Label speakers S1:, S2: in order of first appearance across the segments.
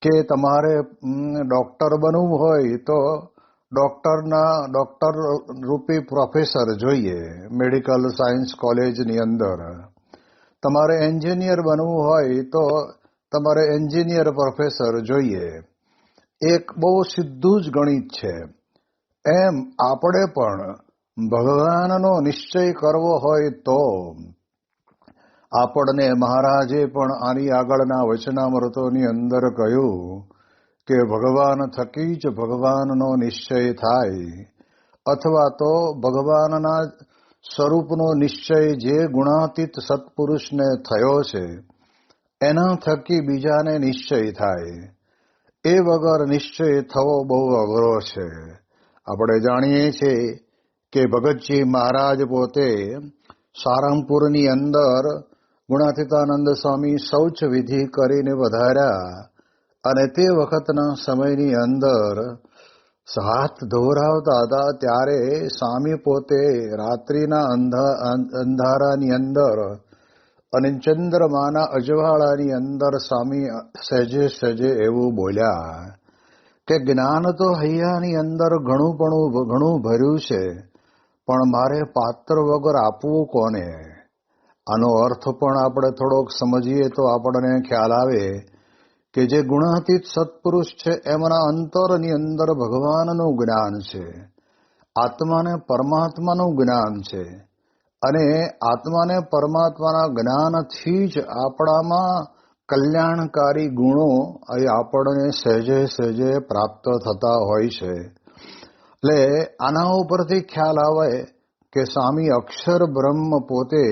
S1: કે તમારે ડોક્ટર બનવું હોય તો ડોક્ટર રૂપી પ્રોફેસર જોઈએ મેડિકલ સાયન્સ કોલેજની અંદર. તમારે એન્જિનિયર બનવું હોય તો તમારે એન્જિનિયર પ્રોફેસર જોઈએ. એક બહુ સીધું જ ગણિત છે. એમ આપણે પણ ભગવાનનો નિશ્ચય કરવો હોય તો આપણને મહારાજે પણ આની આગળના વચનામૃતોની અંદર કહ્યું કે ભગવાન થકી જ ભગવાનનો નિશ્ચય થાય, અથવા તો ભગવાનના સ્વરૂપનો નિશ્ચય જે ગુણાતીત સત્પુરુષને થયો છે એના થકી બીજાને નિશ્ચય થાય. એ વગર નિશ્ચય થવો બહુ અઘરો છે. આપણે જાણીએ છીએ કે ભગતજી મહારાજ પોતે સારંગપુરની અંદર ગુણાતીતાનંદ સ્વામી શૌચ વિધિ કરીને વધાર્યા અને તે વખતના સમયની અંદર હાથ ધોવરાવતા હતા ત્યારે સ્વામી પોતે રાત્રિના અંધારાની અંદર અને ચંદ્રમાના અજવાળાની અંદર સ્વામી સહેજે સહેજે એવું બોલ્યા કે જ્ઞાન તો હૈયાની અંદર ઘણું ભર્યું છે, પણ મારે પાત્ર વગર આપવું કોને? આનો અર્થ પણ આપણે થોડોક સમજીએ તો આપણને ખ્યાલ આવે કે જે ગુણાતીત સત્પુરુષ છે એમના અંતરની અંદર ભગવાનનું જ્ઞાન છે, આત્માને પરમાત્માનું જ્ઞાન છે, અને આત્માને પરમાત્માના જ્ઞાનથી જ આપણામાં કલ્યાણકારી ગુણો એ આપણને સહેજે સહેજે પ્રાપ્ત થતા હોય છે. એટલે આના ઉપરથી ખ્યાલ આવે કે સ્વામી અક્ષર બ્રહ્મ પોતે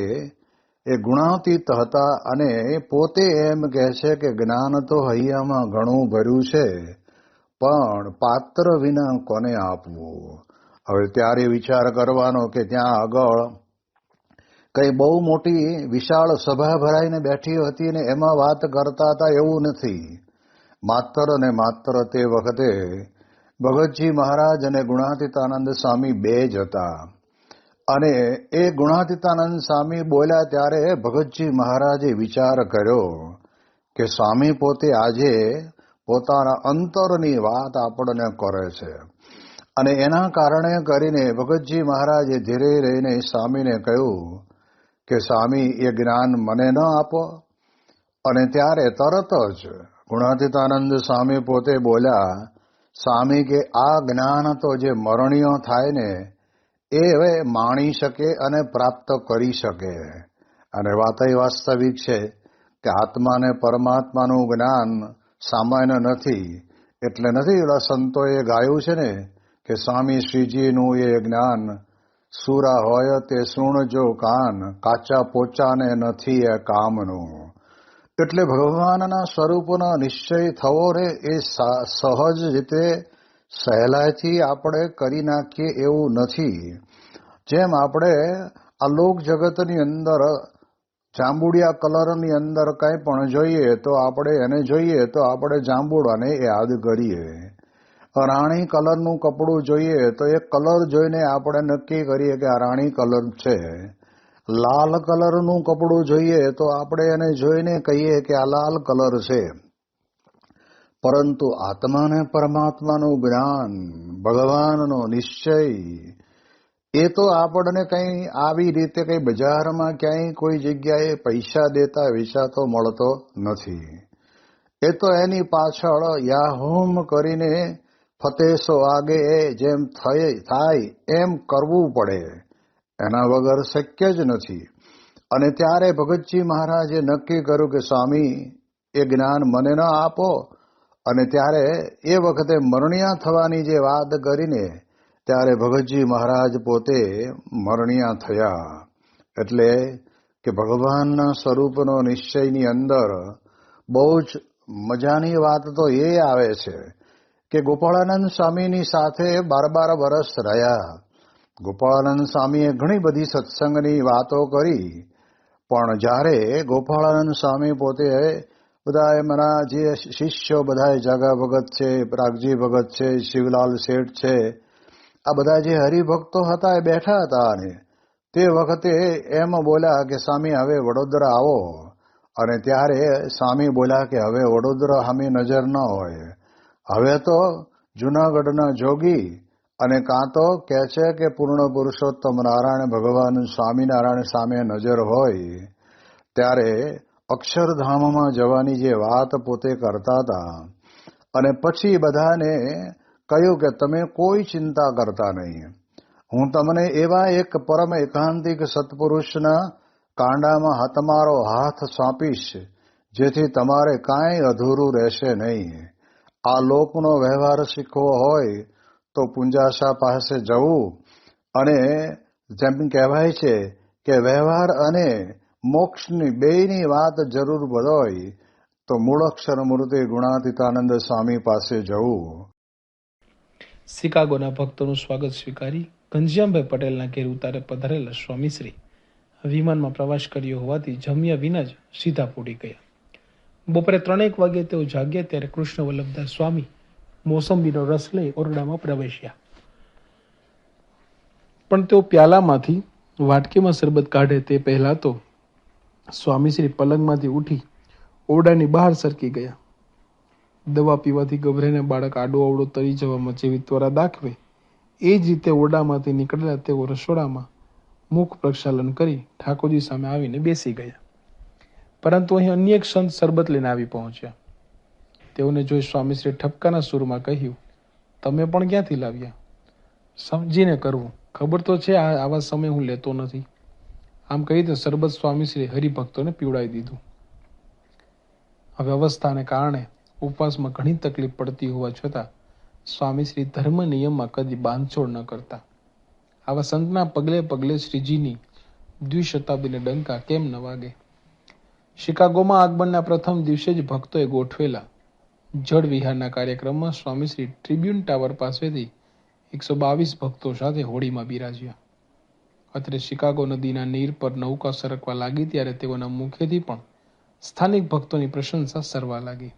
S1: એ ગુણાતીત હતા અને પોતે એમ કહે છે કે જ્ઞાન તો હૈયામાં ઘણું ભર્યું છે, પણ પાત્ર વિના કોને આપવું? હવે ત્યારે વિચાર કરવાનો કે ત્યાં આગળ કઈ બહુ મોટી વિશાળ સભા ભરાઈને બેઠી હતી ને એમાં વાત કરતા હતા એવું નથી. માત્ર ને માત્ર તે વખતે ભગતજી મહારાજ અને ગુણાતીતાનંદ સ્વામી બે જ હતા. અને એ ગુણાતીતાનંદ સ્વામી બોલ્યા ત્યારે ભગતજી મહારાજે વિચાર કર્યો કે સ્વામી પોતે આજે પોતાના અંતરની વાત આપણને કરે છે, અને એના કારણે કરીને ભગતજી મહારાજે ધીરે રહીને સ્વામીને કહ્યું કે સ્વામી એ જ્ઞાન મને ન આપો. અને ત્યારે તરત જ ગુણાતીતાનંદ સ્વામી પોતે બોલ્યા, સ્વામી કે આ જ્ઞાન તો જે મરણીય થાય ને એ હવે માણી શકે અને પ્રાપ્ત કરી શકે. અને વાત એ વાસ્તવિક છે કે આત્માને પરમાત્માનું જ્ઞાન સામાન્ય નથી. એટલે નથી એવા સંતોએ ગાયું છે ને કે સ્વામી શ્રીજીનું એ જ્ઞાન સુરા હોય તે સુણજો કાન, કાચા પોચાને નથી એ કામનું. એટલે ભગવાનના સ્વરૂપનો નિશ્ચય થવો રે એ સહજ રીતે સહેલાઈથી આપણે કરી નાખીએ એવું નથી. જેમ આપણે આ લોક જગતની અંદર જાંબુડિયા કલરની અંદર કંઈ પણ જોઈએ તો આપણે એને જોઈએ તો આપણે જાંબુડાને યાદ કરીએ. રાણી કલરનું કપડું જોઈએ તો એ કલર જોઈને આપણે નક્કી કરીએ કે આ રાણી કલર છે. લાલ કલરનું કપડું જોઈએ તો આપણે એને જોઈને કહીએ કે આ લાલ કલર છે. પરંતુ આત્માને પરમાત્માનું જ્ઞાન, ભગવાનનો નિશ્ચય એ તો આપણને કંઈ આવી રીતે કંઈ બજારમાં ક્યાંય કોઈ જગ્યાએ પૈસા દેતા વેચાતો મળતો નથી. એ તો એની પાછળ યાહોમ કરીને ફતેસો આગે જેમ થાય એમ કરવું પડે, એના વગર શક્ય જ નથી. અને ત્યારે ભગતજી મહારાજે નક્કી કર્યું કે સ્વામી એ જ્ઞાન મને ન આપો. અને ત્યારે એ વખતે મરણિયા થવાની જે વાત કરીને ત્યારે ભગતજી મહારાજ પોતે મરણિયા થયા. એટલે કે ભગવાનના સ્વરૂપનો નિશ્ચયની અંદર બહુ જ મજાની વાત તો એ આવે છે કે ગોપાળાનંદ સ્વામીની સાથે 12 વર્ષ રહ્યા. ગોપાળાનંદ સ્વામીએ ઘણી બધી સત્સંગની વાતો કરી, પણ જ્યારે ગોપાળાનંદ સ્વામી પોતે બધા એમના જે શિષ્યો બધા જાગા ભગત છે, પ્રાગજી ભગત છે, શિવલાલ શેઠ છે, આ બધા જે હરિભક્તો હતા એ બેઠા હતા. અને તે વખતે એમ બોલ્યા કે સ્વામી હવે વડોદરા આવો અને ત્યારે સ્વામી બોલ્યા કે હવે વડોદરા સામે નજર ન હોય, હવે તો જુનાગઢના જોગી અને કાં તો કહે છે કે પૂર્ણ પુરુષોત્તમ નારાયણ ભગવાન સ્વામિનારાયણ સામે નજર હોય. ત્યારે અક્ષરધામમાં જવાની જે વાત પોતે કરતા હતા અને પછી બધાને કહ્યું કે તમે કોઈ ચિંતા કરતા નહીં, હું તમને એવા એક પરમ એકાંતિક સત્પુરુષના કાંડામાં તમારો હાથ સોંપીશ જેથી તમારે કાંઈ અધૂરું રહેશે નહીં. આ લોકનો વ્યવહાર શીખવો હોય તો પુંજાસા પાસે જવું, અને જેમ કહેવાય છે કે વ્યવહાર અને મોક્ષની બેયની વાત જરૂર હોય તો મૂળાક્ષર મૂર્તિ ગુણાતીતાનંદ સ્વામી પાસે જવું.
S2: શિકાગોના ભક્તોનું સ્વાગત સ્વીકારી ઘનશ્યામભાઈ પટેલના ઘેર ઉતારે પધારેલા સ્વામીશ્રી વિમાનમાં પ્રવાસ કર્યો હોવાથી જમ્યા વિના જ સીધા પોડી ગયા. બપોરે 3 વાગે તેઓ જાગ્યા ત્યારે કૃષ્ણ વલ્લભદાસ સ્વામી મોસંબીનો રસ લઈ ઓરડામાં પ્રવેશ્યા. પણ તેઓ પ્યાલામાંથી વાટકીમાં શરબત કાઢે તે પહેલા તો સ્વામીશ્રી પલંગમાંથી ઉઠી ઓરડાની બહાર સરકી ગયા. દવા પીવાથી ગભરાઈને બાળક આડો અવળો તરી જવામાં જેવી ત્વરા દાખવે એ જ રીતે ઓરડામાંથી નીકળેલા તેઓ રસોડામાં મુખ પ્રક્ષાલન કરી ઠાકોરજી સામે આવીને બેસી ગયા. પરંતુ અહીં અન્ય એક સંત શરબત લઈને આવી પહોંચ્યા. તેઓને જોઈ સ્વામીશ્રી ઠપકાના સૂરમાં કહ્યું, તમે પણ ક્યાંથી લાવ્યા? સમજીને કરવું, ખબર તો છે આવા સમય હું લેતો નથી. આમ કહી તો શરબત સ્વામીશ્રી હરિભક્તોને પીવડાવી દીધું. હવે અવસ્થાને કારણે ઉપવાસમાં ઘણી તકલીફ પડતી હોવા છતાં સ્વામીશ્રી ધર્મ નિયમમાં કદી બાંધછોડ ન કરતા. આવા સંતના પગલે પગલે શ્રીજીની દ્વિશતાબ્દીને ડંકા કેમ ન વાગે? શિકાગોમાં આગમનના પ્રથમ દિવસે જ ભક્તોએ ગોઠવેલા જળ વિહારના કાર્યક્રમમાં સ્વામીશ્રી ટ્રિબ્યુન ટાવર પાસેથી 122 ભક્તો સાથે હોડીમાં બિરાજ્યા. અત્રે શિકાગો નદીના નીર પર નૌકા સરકવા લાગી ત્યારે તેઓના મુખેથી પણ સ્થાનિક ભક્તોની પ્રશંસા સરવા લાગી.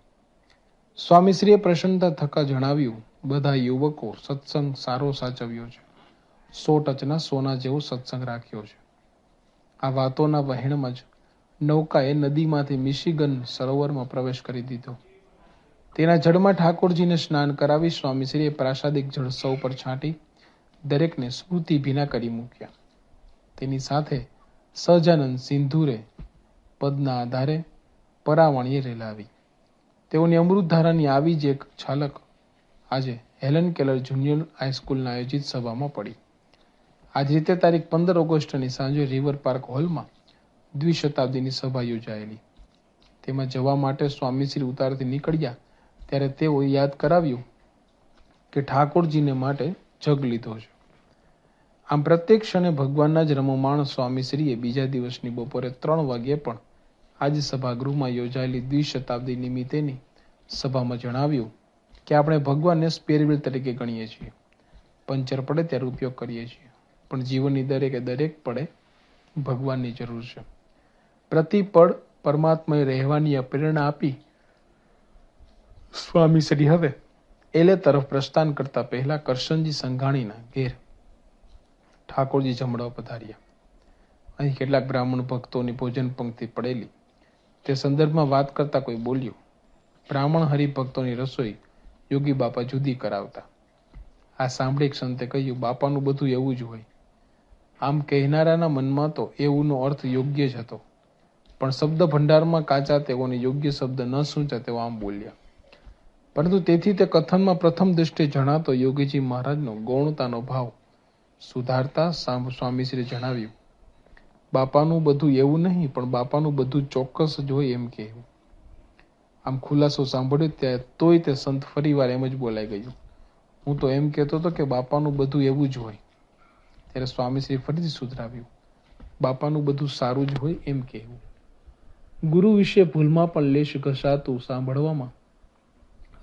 S2: સ્વામીશ્રીએ પ્રસન્નતા થકા જણાવ્યું, બધા યુવકો સત્સંગ સારો સાચવ્યો છે, 100 ટચના સોના જેવો સત્સંગ રાખ્યો છે. આ વાતોના વહેણમાં જ નૌકાએ નદીમાંથી મિશિગન સરોવરમાં પ્રવેશ કરી દીધો. તેના જળમાં ઠાકોરજીને સ્નાન કરાવી સ્વામીશ્રીએ પ્રાસાદિક જળ સૌ પર છાંટી દરેકને સ્મૃતિ ભીના કરી મૂક્યા. તેની સાથે સહજાનંદ સિંધુરે પદના આધારે પરાવણીએ રેલાવી. તેઓની અમૃતધારાની આવી જ એક છલક આજે હેલન કેલર જુનિયર હાઈસ્કૂલના આયોજિત સભામાં પડી. આજ રીતે તારીખ 15 ઓગસ્ટની સાંજે રિવર પાર્ક હોલમાં દ્વિશતાબ્દીની સભા યોજાયેલી. તેમાં જવા માટે સ્વામીશ્રી ઉતારથી નીકળ્યા ત્યારે તેઓ યાદ કરાવ્યું કે ઠાકોરજીને માટે જગ લીધો છે. આમ પ્રત્યેક ક્ષણે ભગવાનના જ રમમાણ સ્વામીશ્રીએ બીજા દિવસની બપોરે 3 વાગ્યે પણ આજ સભાગૃહમાં યોજાયેલી દ્વિશતાબ્દી નિમિત્તેની સભામાં જણાવ્યું કે આપણે ભગવાનને સ્પેરવીલ તરીકે ગણીએ છીએ, પંચર પડે ત્યારે ઉપયોગ કરીએ છીએ, પણ જીવનની દરેકે દરેક પડે ભગવાનની જરૂર છે. પ્રતિપળ પરમાત્માએ રહેવાની પ્રેરણા આપી સ્વામીશ્રી હવે એલે તરફ પ્રસ્થાન કરતા પહેલા કરશનજી સંઘાણીના ઘેર ઠાકોરજી જમણવા પધાર્યા. અહીં કેટલાક બ્રાહ્મણ ભક્તોની ભોજન પંક્તિ પડેલી. તે સંદર્ભમાં વાત કરતા કોઈ બોલ્યું, બ્રાહ્મણ હરિભક્તોની રસોઈ યોગી બાપા જુદી કરાવતા. આ સાંભળી સંતે કહ્યું, બાપાનું બધું એવું જ હોય. આમ કહેનારાના મનમાં તો એવુંનો અર્થ યોગ્ય જ હતો, પણ શબ્દ ભંડારમાં કાચા તેઓને યોગ્ય શબ્દ ન સૂંચા તેઓ આમ બોલ્યા. પરંતુ તેથી તે કથનમાં પ્રથમ દ્રષ્ટિએ જણાતો યોગીજી મહારાજનો ગૌણતાનો ભાવ સુધારતા સ્વામીશ્રીએ જણાવ્યું, બાપાનું બધું એવું નહીં, પણ બાપાનું બધું ચોક્કસ જ હોય એમ કહેવું. આમ ખુલાસો સાંભળ્યો ત્યારે તોય તે સંત ફરીવાર એમ જ બોલાઈ ગયું, હું તો એમ કહેતો હતો કે બાપાનું બધું એવું જ હોય. ત્યારે સ્વામીશ્રી ફરીથી સુધરાવ્યું, બાપાનું બધું સારું જ હોય એમ કહેવું. ગુરુ વિશે ભૂલમાં પણ લેશ ઘસાતું સાંભળવામાં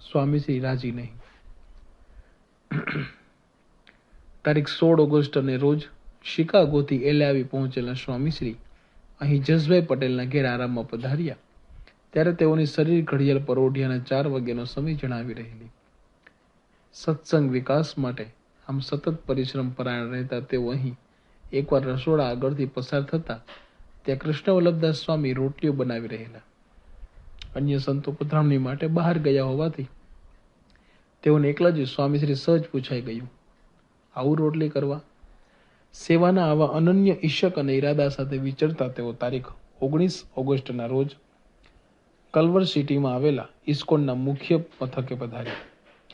S2: સ્વામીશ્રી રાજી નહીં. તારીખ 16 ઓગસ્ટને રોજ શિકાગોથી એલે આવી પહોંચેલા સ્વામીશ્રી અહીં જસભાઈ પટેલના ઘેર આરામમાં પધાર્યા ત્યારે તેઓની શરીર ઘડિયાળ પરોઢિયાના 4 વાગ્યાનો સમય જણાવી રહેલી. સત્સંગ વિકાસ માટે આમ સતત પરિશ્રમ પરાયણ રહેતા તેઓ અહીં એકવાર રસોડા આગળથી પસાર થતા ત્યાં કૃષ્ણ વલ્લભદાસ સ્વામી રોટલીઓ બનાવી રહેલા. અન્ય સંતો પધરામણી માટે બહાર ગયા હોવાથી તેઓને એકલા જ સ્વામી શ્રી સહજ પૂછાઈ ગયું, આવું રોટલી કરવા? સેવાના આવા અનન્ય ઈશક અને ઈરાદા સાથે વિચરતા તેઓ તારીખ 19 ઓગસ્ટના રોજ કલ્વર સિટીમાં આવેલા ઇસ્કોનના મુખ્ય મથકે પધાર્યા.